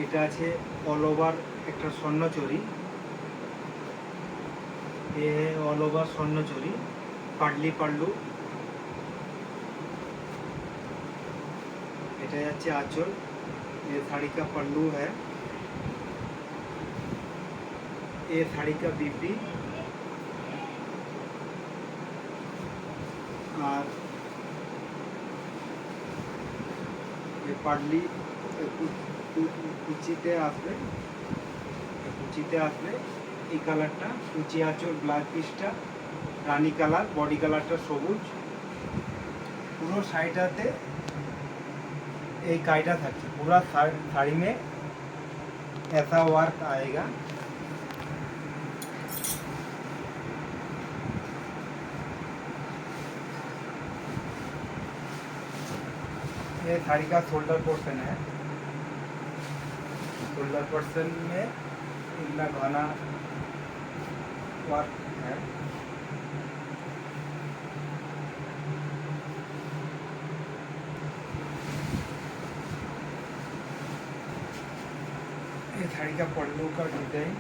এটা আছে all over একটা স্বর্ণচুরি, ये है ऑल ओवर स्वर्णचूरी पाडली पाल्लू। এটা যাচ্ছে आंचल, ये साड़ी का पल्लू है, ये साड़ी का बीपी। और ये पाडली কুচিতে আসবে, কুচিতে আসবে এই কালারটা, কুচি আঁচল ব্লাউজ পিসটা রানী কালার, बॉडी কালারটা সবুজ। পুরো শাড়িটাতে এই কাজটা থাকছে, पूरा साड़ी में ऐसा वर्क आएगा। ये साड़ी का शोल्डर पोर्शन है, शोल्डर पोर्शन में इतना घना वर्क है। ये साड़ी का पल्लू का डिजाइन